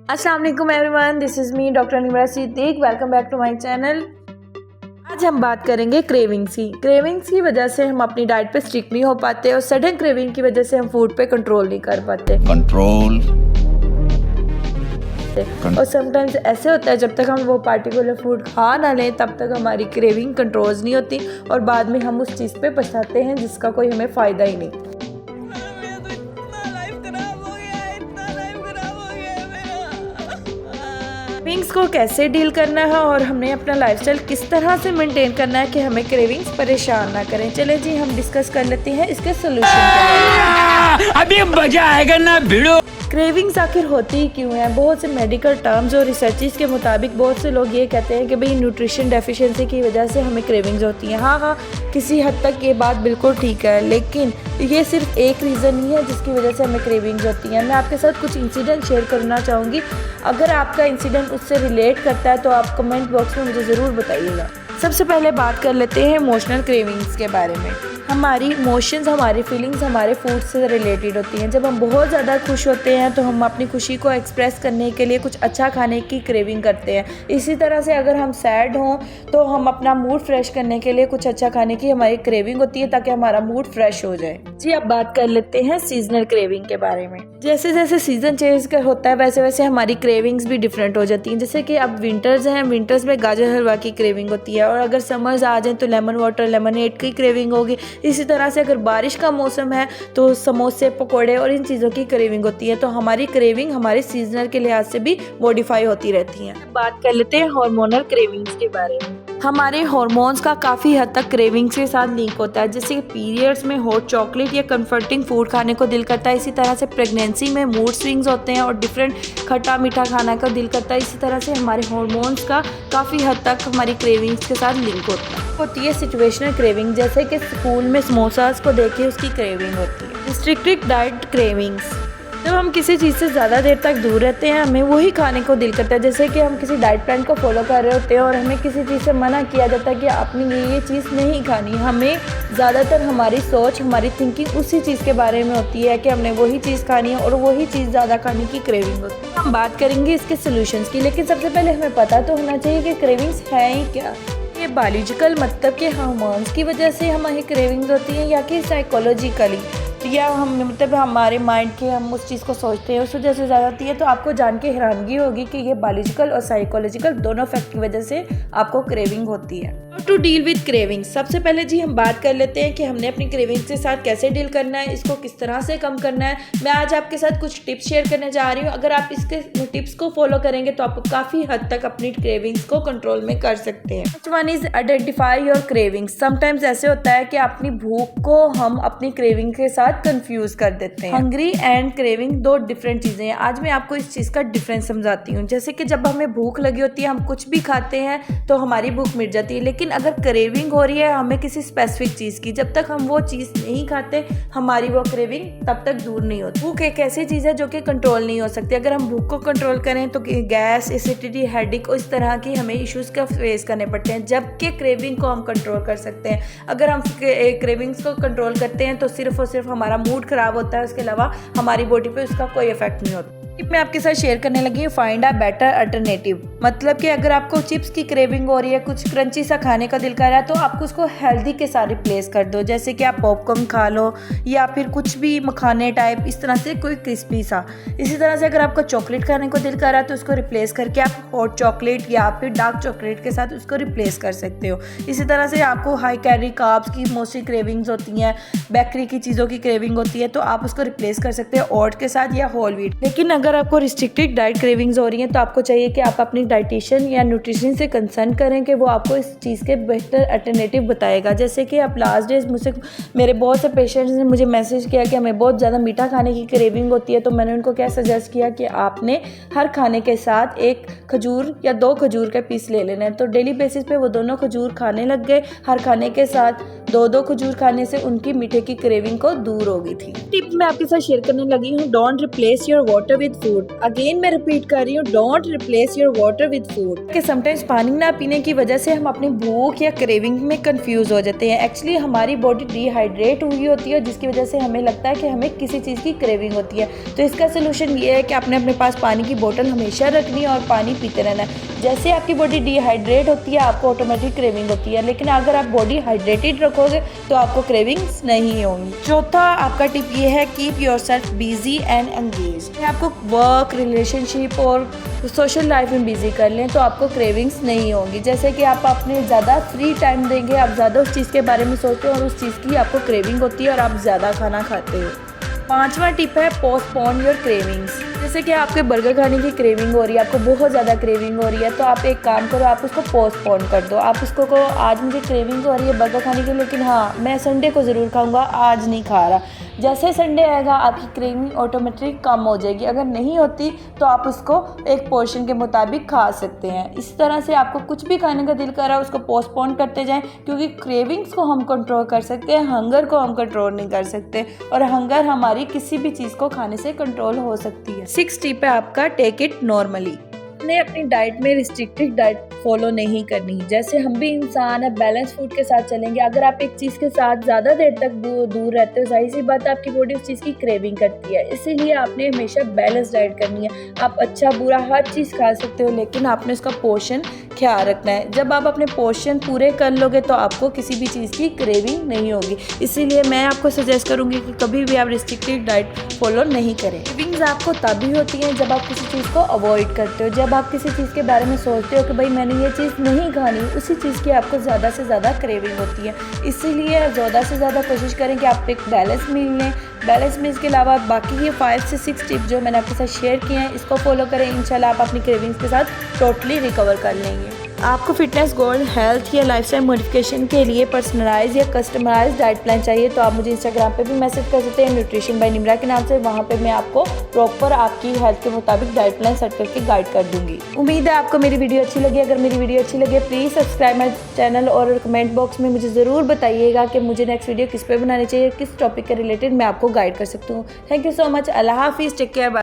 अस्सलाम वालेकुम everyone, this is me doctor Nimra Siddique. Welcome back to my channel. आज हम बात करेंगे क्रेविंग्स की। क्रेविंग्स की वजह से हम अपनी डाइट पे स्टिक नहीं हो पाते और सडन क्रेविंग की वजह से हम फूड पे कंट्रोल नहीं कर पाते। और समटाइम्स ऐसे होता है जब तक हम वो पार्टिकुलर फूड खा ना लें तब तक हमारी क्रेविंग कंट्रोल नहीं होती और बाद में हम उस चीज़ पे पछताते हैं जिसका कोई हमें फ़ायदा ही नहीं। क्रेविंग्स को कैसे डील करना है और हमने अपना लाइफस्टाइल किस तरह से मेंटेन करना है कि हमें क्रेविंग्स परेशान ना करें। चले जी हम डिस्कस कर लेते हैं इसके सोल्यूशन। अभी मजा आएगा ना भिड़ो। क्रेविंग्स आखिर होती क्यों है? बहुत से मेडिकल टर्म्स और रिसर्चेस के मुताबिक बहुत से लोग ये कहते हैं कि भाई न्यूट्रिशन डेफिशिएंसी की वजह से हमें क्रेविंग्स होती हैं। हाँ, किसी हद तक ये बात बिल्कुल ठीक है, लेकिन ये सिर्फ एक रीज़न नहीं है जिसकी वजह से हमें क्रेविंग्स होती हैं। मैं आपके साथ कुछ इंसिडेंट शेयर करना चाहूँगी। अगर आपका इंसिडेंट उससे रिलेट करता है तो आप कमेंट बॉक्स में मुझे ज़रूर बताइएगा। सबसे पहले बात कर लेते हैं इमोशनल क्रेविंग्स के बारे में। हमारी इमोशंस, हमारी फीलिंग्स हमारे फूड से रिलेटेड होती हैं। जब हम बहुत ज़्यादा खुश होते हैं तो हम अपनी खुशी को एक्सप्रेस करने के लिए कुछ अच्छा खाने की क्रेविंग करते हैं। इसी तरह से अगर हम सैड हों तो हम अपना मूड फ्रेश करने के लिए कुछ अच्छा खाने की हमारी क्रेविंग होती है ताकि हमारा मूड फ्रेश हो जाए। जी अब बात कर लेते हैं सीजनल क्रेविंग के बारे में। जैसे जैसे सीजन चेंज होता है वैसे वैसे हमारी क्रेविंग्स भी डिफरेंट हो जाती हैं। जैसे कि अब विंटर्स हैं, विंटर्स में गाजर हलवा की क्रेविंग होती है और अगर समर्स आ जाए तो लेमन वाटर, लेमनेड की क्रेविंग होगी। इसी तरह से अगर बारिश का मौसम है तो समोसे, पकोड़े और इन चीज़ों की क्रेविंग होती है। तो हमारी क्रेविंग हमारे सीजनल के लिहाज से भी मॉडिफाई होती रहती हैं। बात कर लेते हैं हार्मोनल क्रेविंग्स के बारे में। हमारे हार्मोन्स का काफ़ी हद तक क्रेविंग्स के साथ लिंक होता है। जैसे कि पीरियड्स में हॉट चॉकलेट या कंफर्टिंग फूड खाने को दिल करता है। इसी तरह से प्रेगनेंसी में मूड स्विंग्स होते हैं और डिफरेंट खट्टा मीठा खाना का दिल करता है। इसी तरह से हमारे हार्मोन्स का काफ़ी हद तक हमारी क्रेविंग्स के साथ लिंक होती है सिचुएशनल क्रेविंग, जैसे कि स्कूल में समोसास को देखे उसकी क्रेविंग होती है। रिस्ट्रिक्टेड डाइट क्रेविंग्स, जब हम किसी चीज़ से ज़्यादा देर तक दूर रहते हैं हमें वही खाने को दिल करता है। जैसे कि हम किसी डाइट प्लान को फॉलो कर रहे होते हैं और हमें किसी चीज़ से मना किया जाता है कि आपने ये चीज़ नहीं खानी। हमें ज़्यादातर हमारी सोच, हमारी थिंकिंग उसी चीज़ के बारे में होती है कि हमने वही चीज़ खानी है और वही चीज़ ज़्यादा खाने की क्रेविंग होती है। हम बात करेंगे इसके सोल्यूशंस की, लेकिन सबसे पहले हमें पता तो होना चाहिए कि क्रेविंग्स है ही क्या। ये बायोलॉजिकल मतलब कि हार्मोन्स की वजह से हमारी क्रेविंग्स होती हैं या कि साइकोलॉजिकली, या हम मतलब हमारे माइंड के हम उस चीज़ को सोचते हैं उस वजह से ज़्यादा होती है। तो आपको जान के हैरानगी होगी कि ये बायोलॉजिकल और साइकोलॉजिकल दोनों फैक्ट की वजह से आपको क्रेविंग होती है। टू डील विद क्रेविंग्स, सबसे पहले जी हम बात कर लेते हैं कि हमने अपनी क्रेविंग्स के साथ कैसे डील करना है, इसको किस तरह से कम करना है। मैं आज आपके साथ कुछ टिप्स शेयर करने जा रही हूँ। अगर आप इसके टिप्स को फॉलो करेंगे तो आप काफ़ी हद तक अपनी क्रेविंग्स को कंट्रोल में कर सकते हैं। First one is identify your cravings. Sometimes ऐसे होता है कि अपनी भूख को हम अपनी क्रेविंग के साथ कंफ्यूज कर देते हैं। हंग्री एंड क्रेविंग दो डिफरेंट चीजें हैं। आज मैं आपको इस चीज का डिफरेंस समझाती हूँ। जैसे कि जब हमें भूख लगी होती है हम कुछ भी खाते हैं तो हमारी भूख मिट जाती है, लेकिन अगर क्रेविंग हो रही है हमें किसी स्पेसिफिक चीज की, जब तक हम वो चीज नहीं खाते हमारी वो क्रेविंग तब तक दूर नहीं होती। भूख एक ऐसी चीज है जो कि कंट्रोल नहीं हो सकती। अगर हम भूख को कंट्रोल करें तो गैस, एसिडिटी, हेडेक इस तरह की हमें इश्यूज का फेस करने पड़ते हैं, जबकि क्रेविंग को हम कंट्रोल कर सकते हैं। अगर हम क्रेविंग्स को कंट्रोल करते हैं तो सिर्फ और सिर्फ हमारा मूड खराब होता है, उसके अलावा हमारी बॉडी पे उसका कोई इफेक्ट नहीं होता। मैं आपके साथ शेयर करने लगी हूँ फाइंड अ बेटर अल्टरनेटिव। मतलब कि अगर आपको चिप्स की क्रेविंग हो रही है, कुछ क्रंची सा खाने का दिल कर रहा है तो आप उसको हेल्दी के साथ रिप्लेस कर दो। जैसे कि आप पॉपकॉर्न खा लो या फिर कुछ भी मखाने टाइप, इस तरह से कोई क्रिस्पी सा। इसी तरह से अगर आपको चॉकलेट खाने को दिल कर रहा है तो उसको रिप्लेस करके आप हॉट चॉकलेट या फिर डार्क चॉकलेट के साथ उसको रिप्लेस कर सकते हो। इसी तरह से आपको हाई कैलोरी कार्ब्स की मोस्टली क्रेविंग्स होती हैं, बेकरी की चीज़ों की क्रेविंग होती है, तो आप उसको रिप्लेस कर सकते हो ओट के साथ या होल व्हीट। लेकिन अगर आपको रिस्ट्रिक्टेड डाइट क्रेविंग्स हो रही हैं तो आपको चाहिए कि आप अपनी डाइटिशियन या न्यूट्रिशन से कंसर्न करें कि वो आपको इस चीज़ के बेहतर अल्टरनेटिव बताएगा। जैसे कि आप लास्ट डेज मुझसे, मेरे बहुत से पेशेंट्स ने मुझे मैसेज किया कि हमें बहुत ज़्यादा मीठा खाने की क्रेविंग होती है, तो मैंने उनको क्या सजेस्ट किया कि आपने हर खाने के साथ एक खजूर या 2 खजूर के पीस ले लेना है। तो डेली बेसिस पे वो दोनों खजूर खाने लग गए। हर खाने के साथ 2-2 खजूर खाने से उनकी मीठे की क्रेविंग को दूर हो गई थी। टिप मैं आपके साथ शेयर करने लगी हूँ, don't replace your water with food. Again मैं रिपीट कर रही हूँ, don't replace your water with food. कि समटाइम्स पानी ना पीने की वजह से हम अपनी भूख या क्रेविंग में कंफ्यूज हो जाते हैं। एक्चुअली हमारी बॉडी डिहाइड्रेट हुई होती है, जिसकी वजह से हमें लगता है कि हमें किसी चीज़ की क्रेविंग होती है। तो इसका सोल्यूशन ये है कि आपने अपने पास पानी की बोतल हमेशा रखनी है और पानी पीते रहना है। जैसे आपकी बॉडी डिहाइड्रेट होती है, आपको ऑटोमेटिक क्रेविंग होती है, लेकिन अगर आप बॉडी हाइड्रेटेड रखोगे तो आपको क्रेविंग्स नहीं होंगी। चौथा आपका टिप ये है, keep yourself busy and engage. आपको वर्क, रिलेशनशिप और सोशल लाइफ में बिजी कर लें तो आपको क्रेविंग्स नहीं होंगी। जैसे कि आप अपने ज़्यादा फ्री टाइम देंगे, आप ज़्यादा उस चीज़ के बारे में सोचते हो और उस चीज़ की आपको क्रेविंग होती है और आप ज़्यादा खाना खाते हो। पांचवा टिप है, पोस्टपोन योर क्रेविंग्स। जैसे कि आपके बर्गर खाने की क्रेविंग हो रही है, आपको बहुत ज़्यादा क्रेविंग हो रही है, तो आप एक काम करो, आप उसको पोस्टपोन कर दो। आप उसको कहो, आज मुझे क्रेविंग हो रही है बर्गर खाने की, लेकिन हाँ मैं संडे को ज़रूर खाऊंगा, आज नहीं खा रहा। जैसे संडे आएगा आपकी क्रेविंग ऑटोमेटिक कम हो जाएगी। अगर नहीं होती तो आप उसको एक पोर्शन के मुताबिक खा सकते हैं। इस तरह से आपको कुछ भी खाने का दिल कर रहा है उसको पोस्टपोन करते जाएं, क्योंकि क्रेविंग्स को हम कंट्रोल कर सकते हैं, हंगर को हम कंट्रोल नहीं कर सकते, और हंगर हमारी किसी भी चीज़ को खाने से कंट्रोल हो सकती है। 6 टिप है आपका, टेक इट नॉर्मली। ने अपनी डाइट में रिस्ट्रिक्टेड डाइट फॉलो नहीं करनी। जैसे हम भी इंसान है, बैलेंस फूड के साथ चलेंगे। अगर आप एक चीज़ के साथ ज़्यादा देर तक दूर रहते हो, जाहिर सी बात है आपकी बॉडी उस चीज़ की क्रेविंग करती है। इसीलिए आपने हमेशा बैलेंस डाइट करनी है। आप अच्छा बुरा हर चीज़ खा सकते हो, लेकिन आपने उसका पोर्शन ख्याल रखना है। जब आप अपने पोर्शन पूरे कर लोगे तो आपको किसी भी चीज़ की क्रेविंग नहीं होगी। इसीलिए मैं आपको सजेस्ट करूँगी कि कभी भी आप रिस्ट्रिक्टेड डाइट फॉलो नहीं करें। क्रेविंग्स आपको तभी होती हैं जब आप किसी चीज़ को अवॉइड करते हो। जब आप किसी चीज़ के बारे में सोचते हो कि भाई मैंने ये चीज़ नहीं खानी, उसी चीज़ की आपको ज़्यादा से ज़्यादा क्रेविंग होती है। इसीलिए ज़्यादा से ज़्यादा कोशिश करें कि आप एक बैलेंस मील लें। बैलेंस मील्स के अलावा बाकी ये 5 से 6 टिप जो मैंने आपके साथ शेयर किए हैं, इसको फॉलो करें। इंशाल्लाह आप अपनी क्रेविंग्स के साथ टोटली रिकवर कर लेंगे। आपको फिटनेस गोल, हेल्थ या लाइफस्टाइल मॉडिफिकेशन के लिए पर्सनलाइज या कस्टमाइज डाइट प्लान चाहिए तो आप मुझे इंस्टाग्राम पे भी मैसेज कर सकते हैं, न्यूट्रिशन बाय निम्रा के नाम से। वहाँ पे मैं आपको प्रॉपर आपकी हेल्थ के मुताबिक डाइट प्लान सेट करके गाइड कर दूंगी। उम्मीद है आपको मेरी वीडियो अच्छी लगी। अगर मेरी वीडियो अच्छी लगे प्लीज़ सब्सक्राइब माई चैनल और कमेंट बॉक्स में मुझे ज़रूर बताइएगा कि मुझे नेक्स्ट वीडियो किस पे बनानी चाहिए, किस टॉपिक के रिलेटेड मैं आपको गाइड कर सकती हूँ। Thank you so much. अल्लाह हाफिज़, टेक केयर।